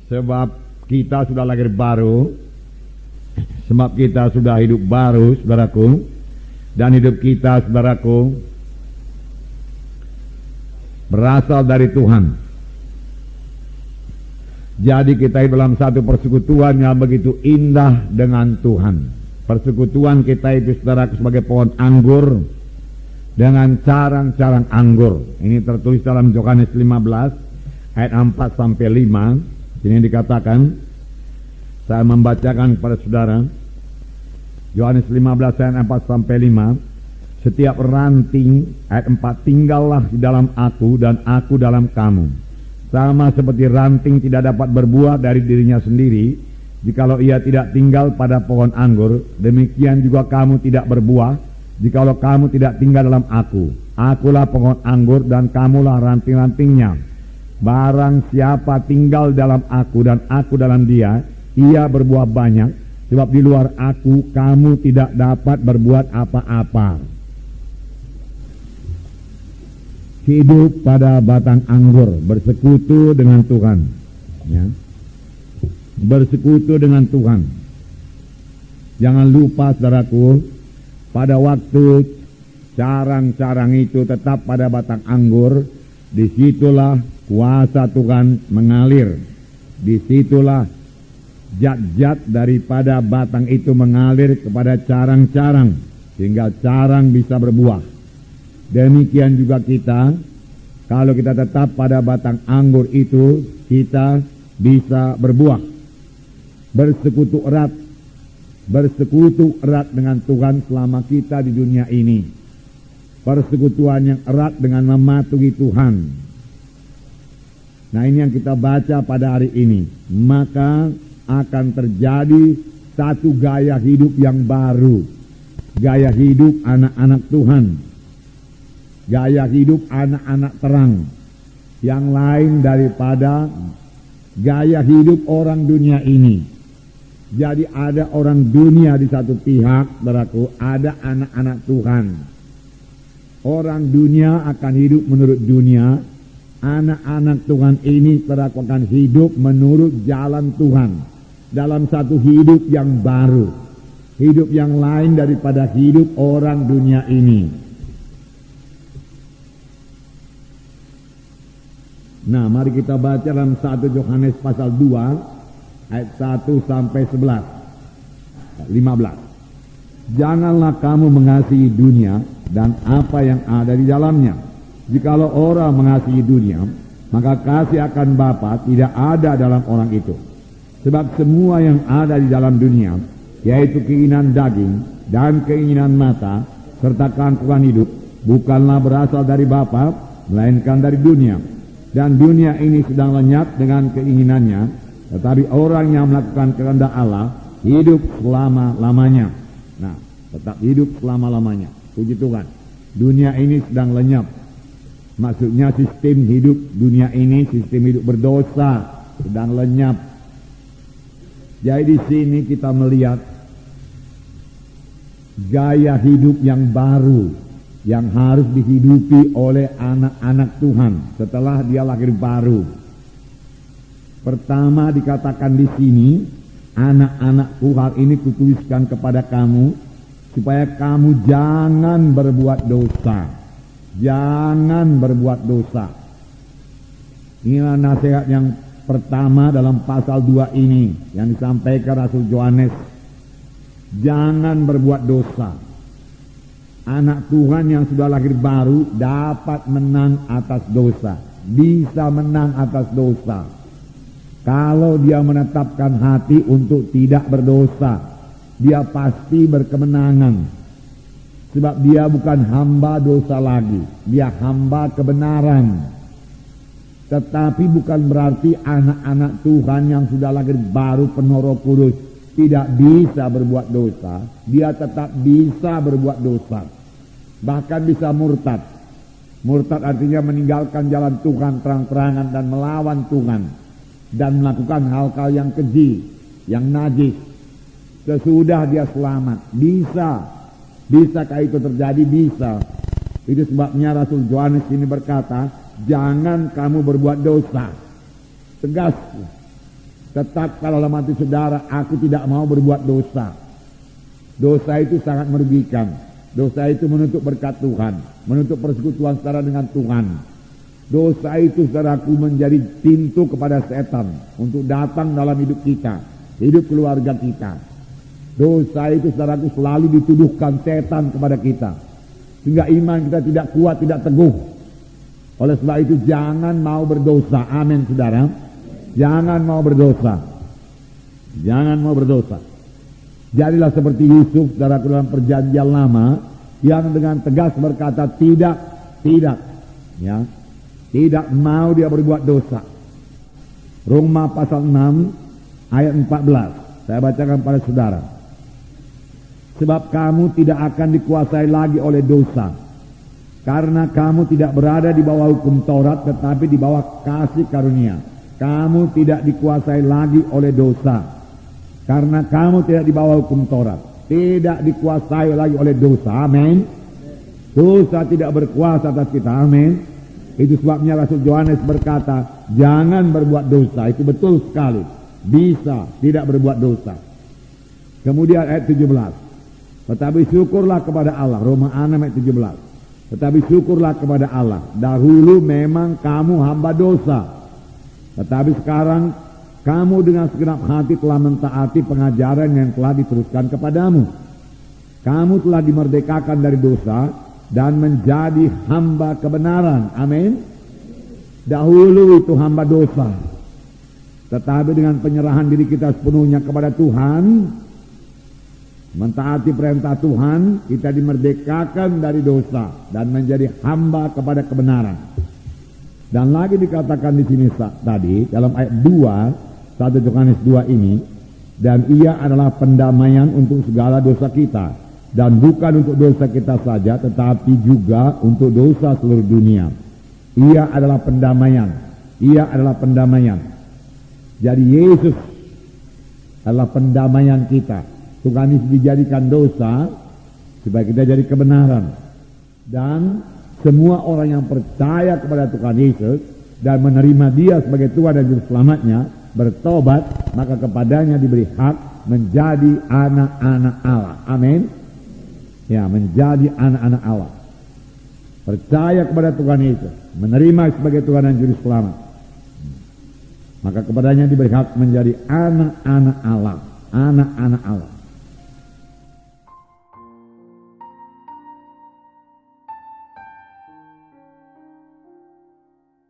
Sebab kita sudah lahir baru, sebab kita sudah hidup baru, saudaraku. Dan hidup kita, saudaraku, berasal dari Tuhan. Jadi kita hidup dalam satu persekutuan yang begitu indah dengan Tuhan. Persekutuan kita itu, saudaraku, sebagai pohon anggur dengan carang-carang anggur. Ini tertulis dalam Yohanes 15 ayat 4 sampai 5. Ini dikatakan, saya membacakan kepada saudara. Yohanes 15 ayat 4 sampai 5. Setiap ranting, ayat 4, tinggallah di dalam aku dan aku dalam kamu. Sama seperti ranting tidak dapat berbuah dari dirinya sendiri, jikalau ia tidak tinggal pada pohon anggur, demikian juga kamu tidak berbuah, jikalau kamu tidak tinggal dalam aku. Akulah pohon anggur dan kamulah ranting-rantingnya. Barang siapa tinggal dalam aku dan aku dalam dia, ia berbuah banyak. Sebab di luar aku, kamu tidak dapat berbuat apa-apa. Hidup pada batang anggur, bersekutu dengan Tuhan. Ya. Bersekutu dengan Tuhan. Jangan lupa, saudaraku, pada waktu carang-carang itu tetap pada batang anggur, disitulah kuasa Tuhan mengalir. Disitulah zat-zat daripada batang itu mengalir kepada carang-carang, sehingga carang bisa berbuah. Demikian juga kita, kalau kita tetap pada batang anggur itu, kita bisa berbuah. Bersekutu erat dengan Tuhan selama kita di dunia ini. Persekutuan yang erat dengan mematuhi Tuhan. Nah, ini yang kita baca pada hari ini. Maka akan terjadi satu gaya hidup yang baru. Gaya hidup anak-anak Tuhan. Gaya hidup anak-anak terang. Yang lain daripada gaya hidup orang dunia ini. Jadi ada orang dunia di satu pihak, saudaraku, ada anak-anak Tuhan. Orang dunia akan hidup menurut dunia. Anak-anak Tuhan ini, saudaraku, akan hidup menurut jalan Tuhan. Dalam satu hidup yang baru, hidup yang lain daripada hidup orang dunia ini. Nah, mari kita baca dalam 1 Yohanes pasal 2 ayat 1 sampai 15. Janganlah kamu mengasihi dunia dan apa yang ada di dalamnya. Jikalau orang mengasihi dunia, maka kasih akan Bapa tidak ada dalam orang itu. Sebab semua yang ada di dalam dunia, yaitu keinginan daging dan keinginan mata, serta kehancuran hidup, bukanlah berasal dari Bapa, melainkan dari dunia. Dan dunia ini sedang lenyap dengan keinginannya, tetapi orang yang melakukan kehendak Allah, hidup selama-lamanya. Nah, tetap hidup selama-lamanya. Puji Tuhan. Dunia ini sedang lenyap. Maksudnya sistem hidup dunia ini, sistem hidup berdosa, sedang lenyap. Jadi di sini kita melihat gaya hidup yang baru yang harus dihidupi oleh anak-anak Tuhan setelah dia lahir baru. Pertama dikatakan di sini, anak-anakku, hal ini kutuliskan kepada kamu supaya kamu jangan berbuat dosa. Jangan berbuat dosa. Inilah nasihat yang pertama dalam pasal 2 ini yang disampaikan Rasul Yohanes. Jangan berbuat dosa. Anak Tuhan yang sudah lahir baru dapat menang atas dosa. Bisa menang atas dosa. Kalau dia menetapkan hati untuk tidak berdosa, dia pasti berkemenangan. Sebab dia bukan hamba dosa lagi. Dia hamba kebenaran. Tetapi bukan berarti anak-anak Tuhan yang sudah lahir baru penuh Roh Kudus tidak bisa berbuat dosa. Dia tetap bisa berbuat dosa. Bahkan bisa murtad. Murtad artinya meninggalkan jalan Tuhan terang-terangan dan melawan Tuhan. Dan melakukan hal-hal yang keji, yang najis. Sesudah dia selamat. Bisa. Bisakah itu terjadi? Bisa. Itu sebabnya Rasul Yohanes ini berkata, jangan kamu berbuat dosa. Tegas. Tetap kalau dalam hati saudara, aku tidak mau berbuat dosa. Dosa itu sangat merugikan. Dosa itu menutup berkat Tuhan, menutup persekutuan saudara dengan Tuhan. Dosa itu saudaraku menjadi pintu kepada setan untuk datang dalam hidup kita, hidup keluarga kita. Dosa itu saudaraku selalu dituduhkan setan kepada kita, sehingga iman kita tidak kuat, tidak teguh. Oleh sebab itu jangan mau berdosa. Amin saudara. Jangan mau berdosa. Jangan mau berdosa. Jadilah seperti Yusuf saudaraku dalam perjanjian lama, yang dengan tegas berkata tidak, ya. Tidak mau dia berbuat dosa. Roma pasal 6 ayat 14. Saya bacakan pada saudara. Sebab kamu tidak akan dikuasai lagi oleh dosa, karena kamu tidak berada di bawah hukum Taurat, tetapi di bawah kasih karunia. Kamu tidak dikuasai lagi oleh dosa, karena kamu tidak di bawah hukum Taurat. Tidak dikuasai lagi oleh dosa. Amin. Dosa tidak berkuasa atas kita. Amin. Itu sebabnya Rasul Yohanes berkata, jangan berbuat dosa. Itu betul sekali. Bisa tidak berbuat dosa. Kemudian ayat 17. Tetapi syukurlah kepada Allah. Roma 6 ayat 17. Tetapi syukurlah kepada Allah. Dahulu memang kamu hamba dosa, tetapi sekarang kamu dengan segenap hati telah mentaati pengajaran yang telah diteruskan kepadamu. Kamu telah dimerdekakan dari dosa dan menjadi hamba kebenaran. Amin. Dahulu itu hamba dosa, tetapi dengan penyerahan diri kita sepenuhnya kepada Tuhan, mentaati perintah Tuhan, kita dimerdekakan dari dosa dan menjadi hamba kepada kebenaran. Dan lagi dikatakan di sini tadi dalam ayat 2, 1 Yohanes 2 ini, dan ia adalah pendamaian untuk segala dosa kita. Dan bukan untuk dosa kita saja, tetapi juga untuk dosa seluruh dunia. Ia adalah pendamaian. Ia adalah pendamaian. Jadi Yesus adalah pendamaian kita. Tuhan Yesus dijadikan dosa supaya kita jadi kebenaran. Dan semua orang yang percaya kepada Tuhan Yesus dan menerima Dia sebagai Tuhan dan Juru Selamatnya, bertobat, maka kepadanya diberi hak menjadi anak-anak Allah. Amin. Ya, menjadi anak-anak Allah. Percaya kepada Tuhan Yesus, menerima sebagai Tuhan dan Juru Selamat, maka kepadanya diberi hak menjadi anak-anak Allah. Anak-anak Allah.